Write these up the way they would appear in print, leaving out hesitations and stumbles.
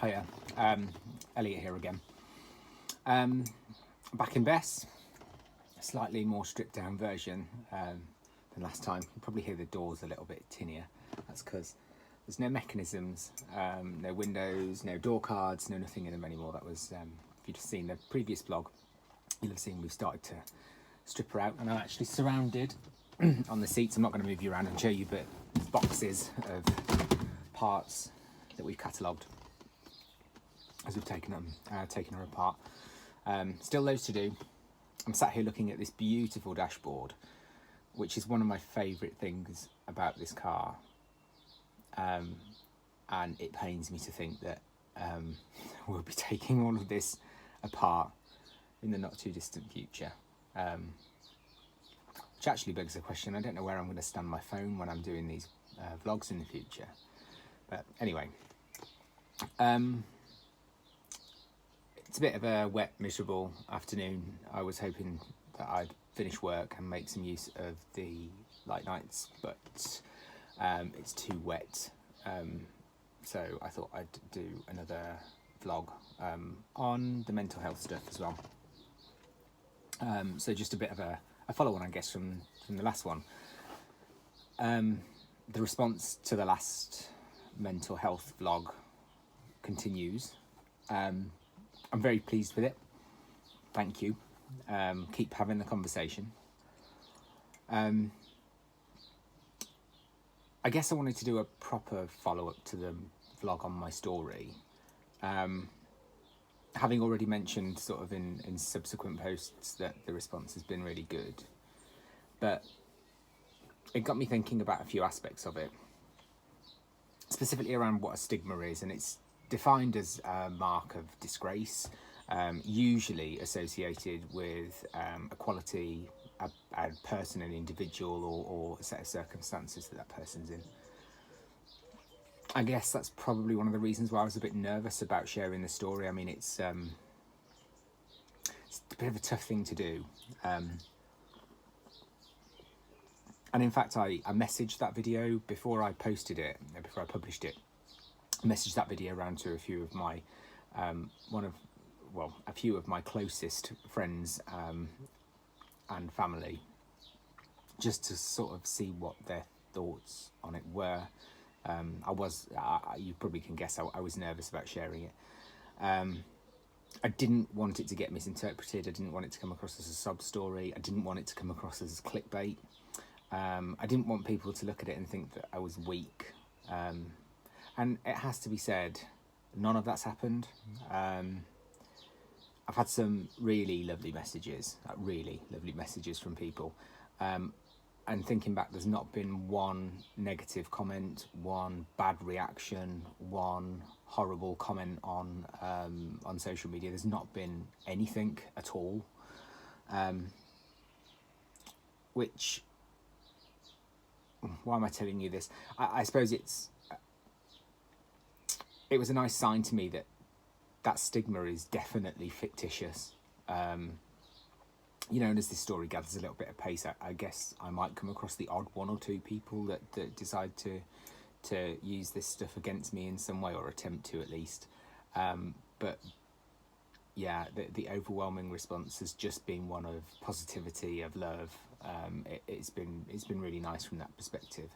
Hiya, Elliot here again. Back in Bess, a slightly more stripped down version than last time. You probably hear the doors a little bit tinnier. That's because there's no mechanisms, no windows, no door cards, no nothing in them anymore. That was, if you'd have seen the previous vlog, you'll have seen we've started to strip her out, and I'm actually surrounded on the seats. I'm not going to move you around and show you, but boxes of parts that we've catalogued as we've taken her apart. Still loads to do. I'm sat here looking at this beautiful dashboard, which is one of my favourite things about this car, and it pains me to think that we'll be taking all of this apart in the not too distant future, which actually begs the question, I don't know where I'm going to stand my phone when I'm doing these vlogs in the future. But anyway, it's a bit of a wet, miserable afternoon. I was hoping that I'd finish work and make some use of the light nights, but it's too wet. So I thought I'd do another vlog on the mental health stuff as well. So just a bit of a follow-on, I guess, from the last one. The response to the last mental health vlog continues. I'm very pleased with it. Thank you. Keep having the conversation. I guess I wanted to do a proper follow-up to the vlog on my story. Having already mentioned sort of in subsequent posts that the response has been really good, but it got me thinking about a few aspects of it, specifically around what a stigma is, and it's defined as a mark of disgrace, usually associated with a quality, a person, an individual, or a set of circumstances that person's in. I guess that's probably one of the reasons why I was a bit nervous about sharing the story. I mean, it's a bit of a tough thing to do. And in fact, I messaged that video before I posted it, before I published it. I messaged that video around to a few of my, a few of my closest friends and family, just to sort of see what their thoughts on it were. You probably can guess, I was nervous about sharing it. I didn't want it to get misinterpreted. I didn't want it to come across as a sob story. I didn't want it to come across as clickbait. I didn't want people to look at it and think that I was weak. And it has to be said, none of that's happened. I've had some really lovely messages, from people. And thinking back, there's not been one negative comment, one bad reaction, one horrible comment on social media. There's not been anything at all, which, why am I telling you this? I suppose it was a nice sign to me that that stigma is definitely fictitious. And as this story gathers a little bit of pace, I guess I might come across the odd one or two people that decide to use this stuff against me in some way, or attempt to at least. But yeah, the overwhelming response has just been one of positivity, of love. It's been really nice from that perspective.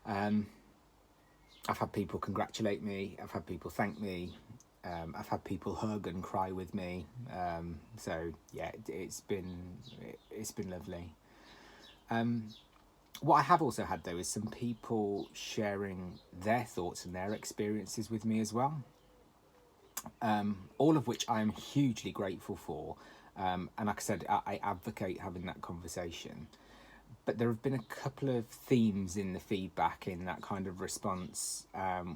I've had people congratulate me. I've had people thank me. I've had people hug and cry with me. So yeah, it's been lovely. What I have also had though is some people sharing their thoughts and their experiences with me as well. All of which I am hugely grateful for. And like I said, I advocate having that conversation. But there have been a couple of themes in the feedback, in that kind of response,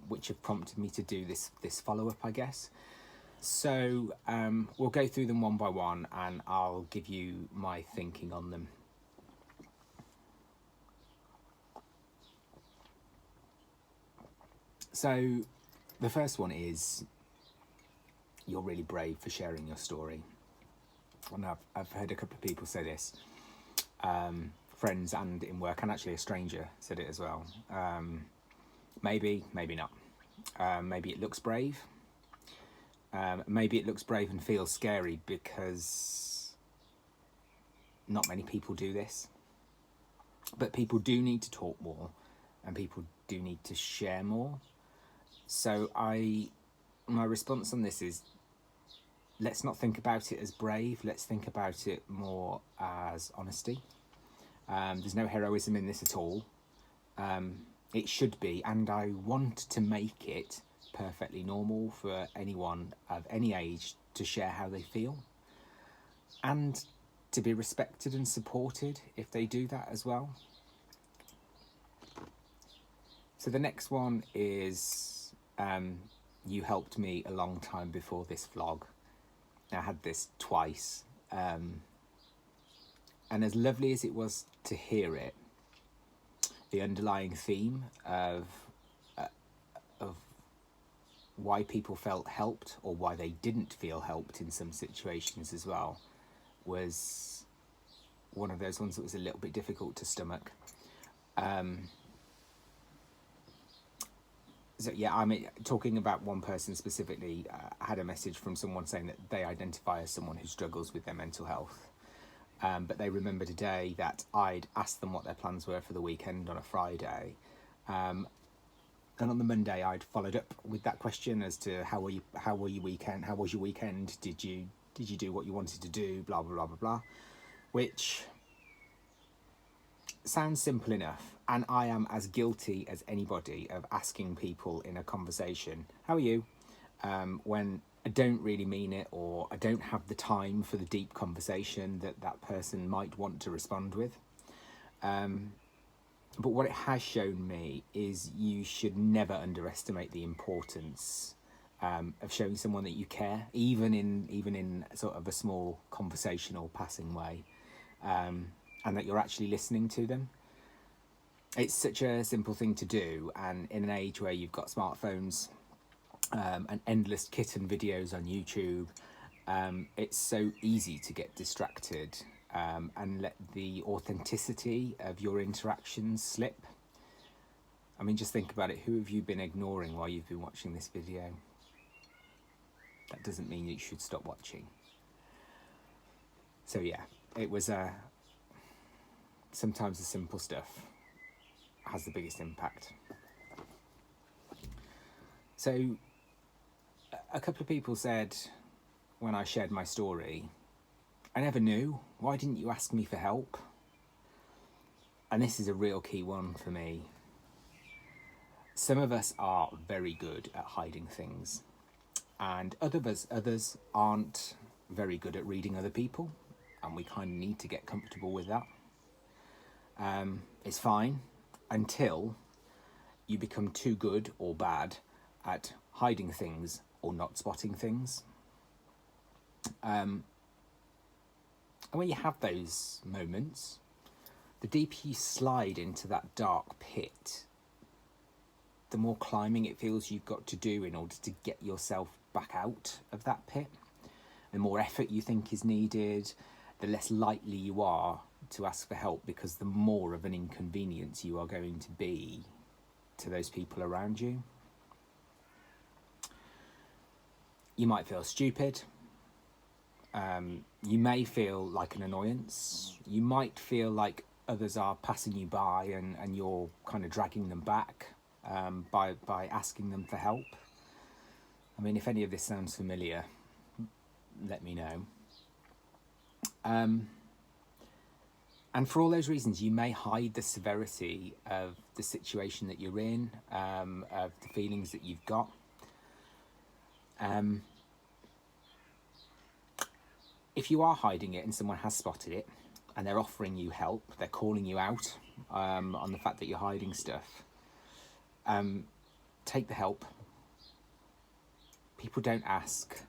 which have prompted me to do this follow-up, I guess. So we'll go through them one by one, and I'll give you my thinking on them. So the first one is, you're really brave for sharing your story. And I've heard a couple of people say this. Friends and in work, and actually a stranger said it as well. Maybe not. Maybe it looks brave. Maybe it looks brave and feels scary because not many people do this. But people do need to talk more, and people do need to share more. So my response on this is, let's not think about it as brave. Let's think about it more as honesty. There's no heroism in this at all. It should be, and I want to make it perfectly normal for anyone of any age to share how they feel, and to be respected and supported if they do that as well. So the next one is, you helped me a long time before this vlog. I had this twice, and as lovely as it was to hear it, the underlying theme of why people felt helped or why they didn't feel helped in some situations as well was one of those ones that was a little bit difficult to stomach. So yeah, I mean, talking about one person specifically, I had a message from someone saying that they identify as someone who struggles with their mental health. But they remember today that I'd asked them what their plans were for the weekend on a Friday. And on the Monday, I'd followed up with that question as to how was your weekend? Did you do what you wanted to do? Blah blah blah blah blah. Which sounds simple enough, and I am as guilty as anybody of asking people in a conversation, "How are you?" When I don't really mean it, or I don't have the time for the deep conversation that person might want to respond with. But what it has shown me is you should never underestimate the importance of showing someone that you care, even in sort of a small conversational passing way, and that you're actually listening to them. It's such a simple thing to do, and in an age where you've got smartphones and endless kitten videos on YouTube, it's so easy to get distracted and let the authenticity of your interactions slip. I mean, just think about it. Who have you been ignoring while you've been watching this video? That doesn't mean you should stop watching. So yeah, it was sometimes the simple stuff has the biggest impact. So a couple of people said when I shared my story, "I never knew. Why didn't you ask me for help?" And this is a real key one for me. Some of us are very good at hiding things, and others aren't very good at reading other people, and we kind of need to get comfortable with that. It's fine until you become too good or bad at hiding things or not spotting things. And when you have those moments, the deeper you slide into that dark pit, the more climbing it feels you've got to do in order to get yourself back out of that pit. The more effort you think is needed, the less likely you are to ask for help, because the more of an inconvenience you are going to be to those people around you. You might feel stupid. You may feel like an annoyance. You might feel like others are passing you by and you're kind of dragging them back by asking them for help. I mean, if any of this sounds familiar, let me know. And for all those reasons, you may hide the severity of the situation that you're in, of the feelings that you've got. If you are hiding it and someone has spotted it and they're offering you help, they're calling you out on the fact that you're hiding stuff, take the help. People don't ask,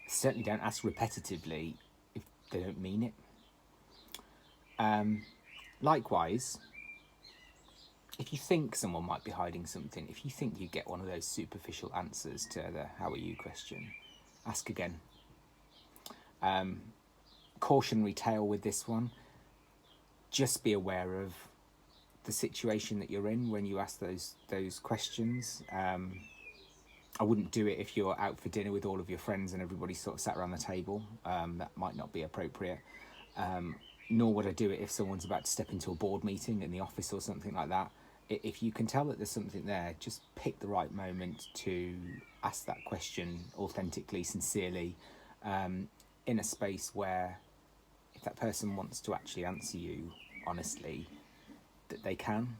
certainly don't ask repetitively if they don't mean it. Likewise, if you think someone might be hiding something, if you think you get one of those superficial answers to the "how are you" question, ask again. Cautionary tale with this one: just be aware of the situation that you're in when you ask those questions. I wouldn't do it if you're out for dinner with all of your friends and everybody's sort of sat around the table. That might not be appropriate. Nor would I do it if someone's about to step into a board meeting in the office or something like that. If you can tell that there's something there, just pick the right moment to ask that question authentically, sincerely, in a space where if that person wants to actually answer you honestly, that they can,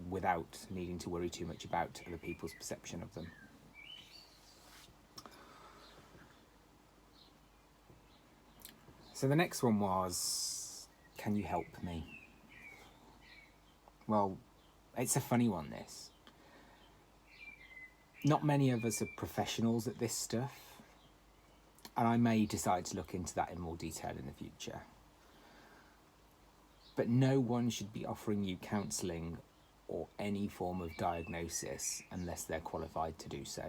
without needing to worry too much about other people's perception of them. So the next one was, can you help me? Well, it's a funny one, this. Not many of us are professionals at this stuff, and I may decide to look into that in more detail in the future. But no one should be offering you counselling or any form of diagnosis unless they're qualified to do so.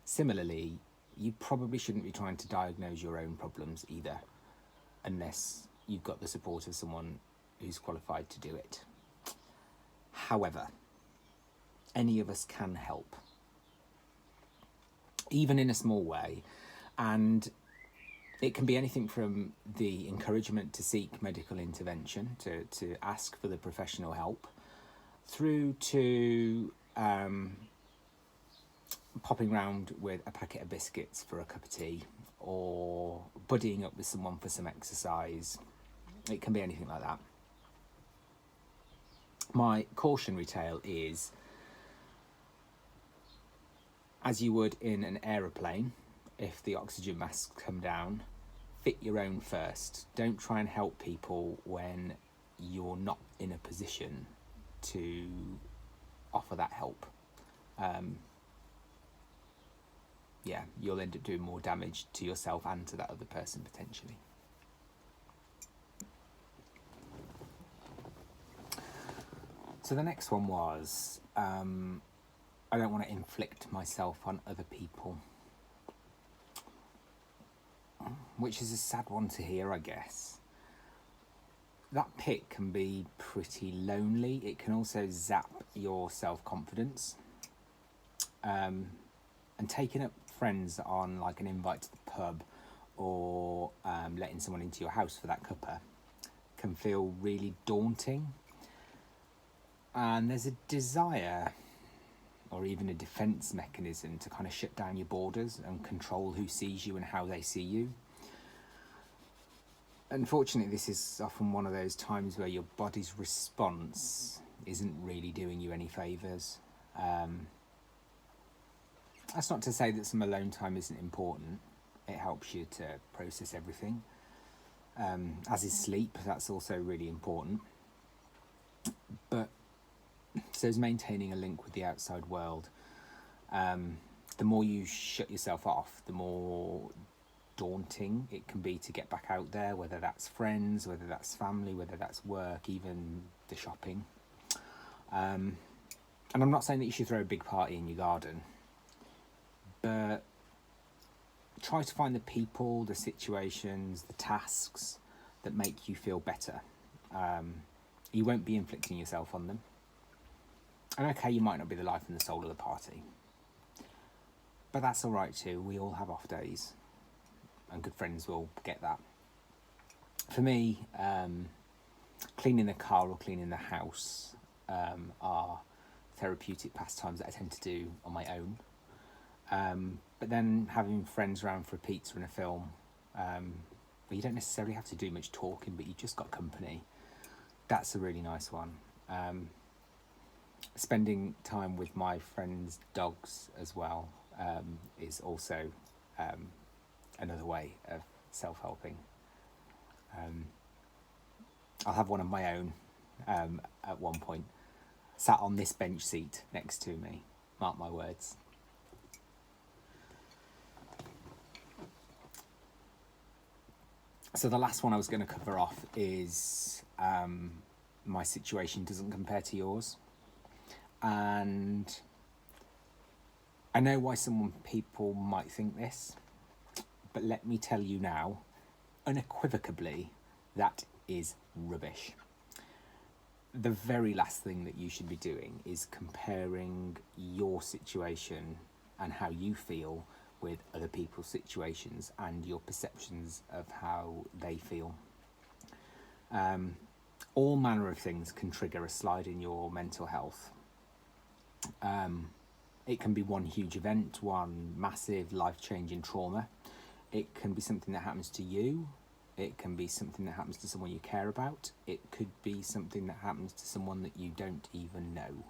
Similarly, you probably shouldn't be trying to diagnose your own problems either, unless you've got the support of someone who's qualified to do it. However, any of us can help, even in a small way, and it can be anything from the encouragement to seek medical intervention, to ask for the professional help, through to popping round with a packet of biscuits for a cup of tea, or buddying up with someone for some exercise. It can be anything like that. My cautionary tale is, as you would in an aeroplane, if the oxygen masks come down, fit your own first. Don't try and help people when you're not in a position to offer that help. You'll end up doing more damage to yourself and to that other person potentially. So the next one was, I don't want to inflict myself on other people, which is a sad one to hear, I guess. That pit can be pretty lonely. It can also zap your self-confidence. And taking up friends on like an invite to the pub, or letting someone into your house for that cuppa, can feel really daunting. And there's a desire, or even a defence mechanism, to kind of shut down your borders and control who sees you and how they see you. Unfortunately, this is often one of those times where your body's response isn't really doing you any favours. That's not to say that some alone time isn't important. It helps you to process everything. As is sleep, that's also really important. But so is maintaining a link with the outside world. The more you shut yourself off, the more daunting it can be to get back out there, whether that's friends, whether that's family, whether that's work, even the shopping. And I'm not saying that you should throw a big party in your garden, but try to find the people, the situations, the tasks that make you feel better. You won't be inflicting yourself on them. And okay, you might not be the life and the soul of the party, but that's all right too. We all have off days, and good friends will get that. For me, cleaning the car or cleaning the house are therapeutic pastimes that I tend to do on my own. But then having friends around for a pizza and a film, where you don't necessarily have to do much talking, but you've just got company, that's a really nice one. Spending time with my friends' dogs as well is also another way of self-helping. I'll have one of my own at one point, sat on this bench seat next to me, mark my words. So the last one I was going to cover off is my situation doesn't compare to yours. And I know why some people might think this, but let me tell you now, unequivocally, that is rubbish. the very last thing that you should be doing is comparing your situation and how you feel with other people's situations and your perceptions of how they feel. All manner of things can trigger a slide in your mental health. It can be one huge event, one massive life-changing trauma. It can be something that happens to you. It can be something that happens to someone you care about. It could be something that happens to someone that you don't even know.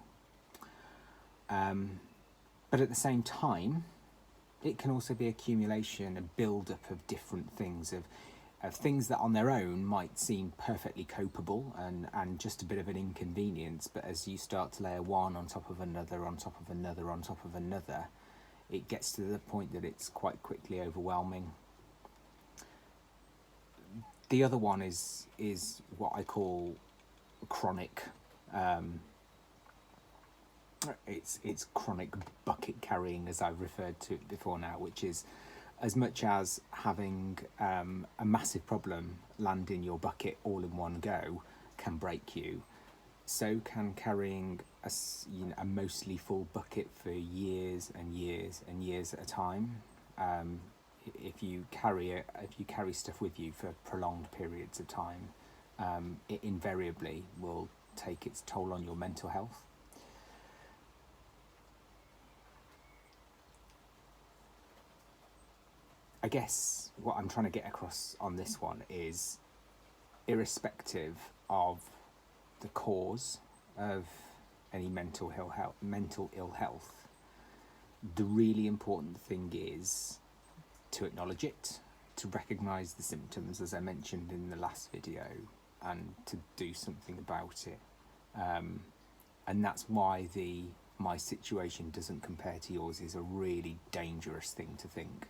But at the same time, it can also be accumulation, a build-up of different things, of things that on their own might seem perfectly copable and just a bit of an inconvenience, but as you start to layer one on top of another, on top of another, on top of another, it gets to the point that it's quite quickly overwhelming. The other one is what I call chronic. It's chronic bucket carrying, as I've referred to it before now, which is as much as having a massive problem land in your bucket all in one go can break you, so can carrying a mostly full bucket for years and years and years at a time. If you carry stuff with you for prolonged periods of time, it invariably will take its toll on your mental health. I guess what I'm trying to get across on this one is, irrespective of the cause of any mental ill health, the really important thing is to acknowledge it, to recognise the symptoms, as I mentioned in the last video, and to do something about it. And that's why my situation doesn't compare to yours is a really dangerous thing to think.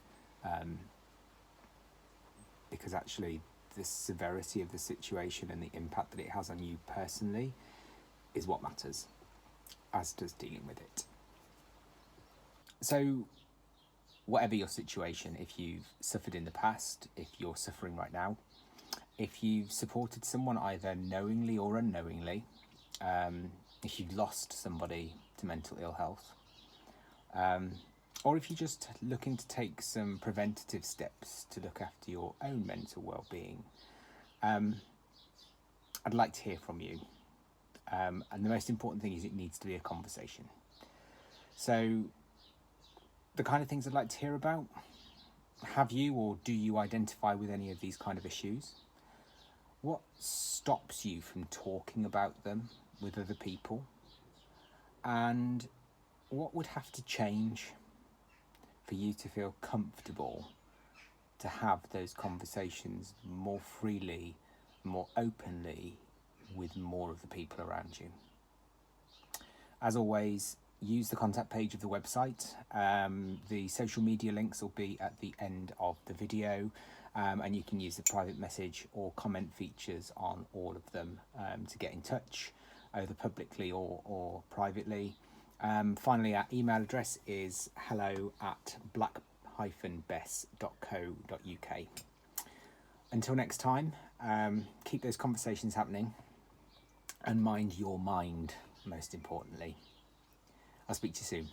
Because actually the severity of the situation and the impact that it has on you personally is what matters, as does dealing with it. So whatever your situation, if you've suffered in the past, if you're suffering right now, if you've supported someone either knowingly or unknowingly, if you've lost somebody to mental ill health, or if you're just looking to take some preventative steps to look after your own mental well-being, I'd like to hear from you. And the most important thing is it needs to be a conversation. So the kind of things I'd like to hear about: have you or do you identify with any of these kind of issues? What stops you from talking about them with other people? And what would have to change for you to feel comfortable to have those conversations more freely, more openly, with more of the people around you? As always, use the contact page of the website. The social media links will be at the end of the video, and you can use the private message or comment features on all of them to get in touch, either publicly or privately. Finally, our email address is hello@black-bess.co.uk. Until next time, keep those conversations happening and mind your mind, most importantly. I'll speak to you soon.